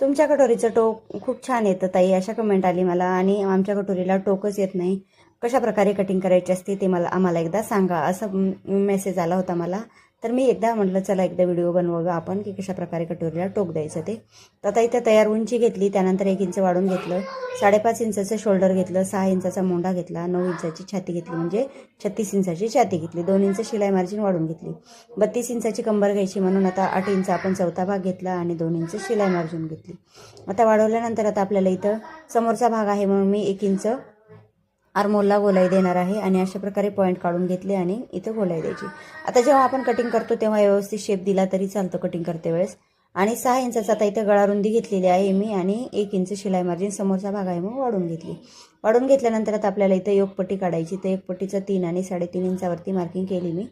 तुमच्या कटोरीचं टोक खूप छान येतं ताई, अशा कमेंट आली मला. आणि आमच्या कटोरीला टोकच येत नाही, कशा प्रकारे कटिंग करायची असते ते आम्हाला एकदा सांगा, असं मेसेज आला होता मला. तर मी एकदा म्हटलं चला एकदा व्हिडिओ बनवूया आपण की कशा प्रकारे कटोरीला टोक द्यायचं ते. तर आता इथं तयार उंची घेतली, त्यानंतर 1 इंच वाढून घेतलं, 5.5 इंचाचं शोल्डर घेतलं, 6 इंचाचा मोंढा घेतला, 9 इंचाची छाती घेतली, म्हणजे 36 इंचाची छाती घेतली, 2 इंच शिलाई मार्जिन वाढून घेतली, 32 इंचाची कंबर घ्यायची, म्हणून आता 8 इंच आपण चौथा भाग घेतला आणि 2 इंच शिलाई मार्जिन घेतली. आता वाढवल्यानंतर आता आपल्याला इथं समोरचा भाग आहे म्हणून मी 1 इंच आर्मोलला गोलाई देणार आहे आणि अशा प्रकारे पॉईंट काढून घेतले आणि इथं गोलाई द्यायची. आता जेव्हा आपण कटिंग करतो तेव्हा व्यवस्थित शेप दिला तरी चालतो कटिंग करते वेळेस. आणि 6 इंचाचा आता इथं गळा रुंदी घेतलेली आहे मी आणि 1 इंच शिलाई मार्जिन समोरचा भाग आहे म्हणून वाढून घेतली. वाढून घेतल्यानंतर आता आपल्याला इथं योगपट्टी काढायची. तर योगपट्टीचं 3 आणि 3.5 इंचावरती मार्किंग केली मी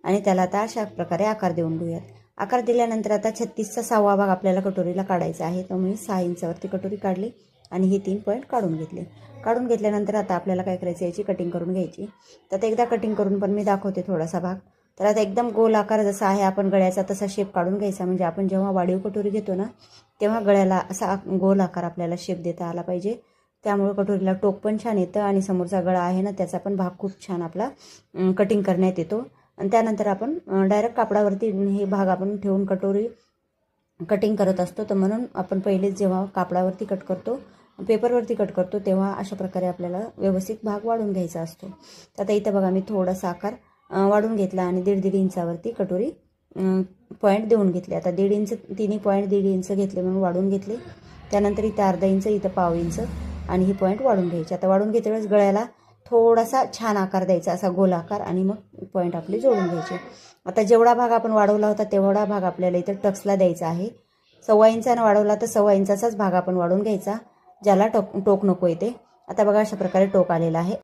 आणि त्याला आता अशा प्रकारे आकार देऊन घेऊयात. आकार दिल्यानंतर आता 36चा 6वा भाग आपल्याला कटोरीला काढायचा आहे. तर मी 6 इंचावरती कटोरी काढली आणि हे 3 पॉईंट काढून घेतले. काढून घेतल्यानंतर आता आपल्याला काय करायचं, याची कटिंग करून घ्यायची. तर आता एकदा कटिंग करून पण मी दाखवते थोडासा भाग. तर आता एकदम गोल आकार जसा आहे आपण गळ्याचा तसा शेप काढून घ्यायचा, म्हणजे आपण जेव्हा वाढीव कटोरी घेतो ना तेव्हा गळ्याला असा गोल आकार आपल्याला शेप देता आला पाहिजे. त्यामुळे कटोरीला टोक पण छान येतं आणि समोरचा गळा आहे ना त्याचा पण भाग खूप छान आपला कटिंग करण्यात येतो. आणि त्यानंतर आपण डायरेक्ट कापडावरती हे भाग आपण ठेवून कटोरी कटिंग करत असतो. तर म्हणून आपण पहिलेच जेव्हा कापडावरती कट करतो, पेपरवरती कट करतो, तेव्हा अशा प्रकारे आपल्याला व्यवस्थित भाग वाढून घ्यायचा असतो. तर आता इथं बघा मी थोडासा आकार वाढून घेतला आणि 1.5 इंचावरती कटोरी पॉईंट देऊन घेतले. आता 1.5 इंच तिन्ही पॉईंट 1.5 इंच घेतले म्हणून वाढून घेतले. त्यानंतर इथं अर्धा इंच, इथं पाव इंच आणि ही पॉईंट वाढून घ्यायची. आता वाढून घेते वेळेस गळ्याला थोडासा छान आकार द्यायचा, असा गोल आकार, आणि मग पॉईंट आपले जोडून घ्यायचे. आता जेवढा भाग आपण वाढवला होता तेवढा भाग आपल्याला इथं टक्सला द्यायचा आहे. 1.25 इंचानं वाढवला तर 1.25 इंचाचाच भाग आपण वाढून घ्यायचा, ज्याला टोक नको येते. आता बघा अशा प्रकारे टोक आलेला आहे.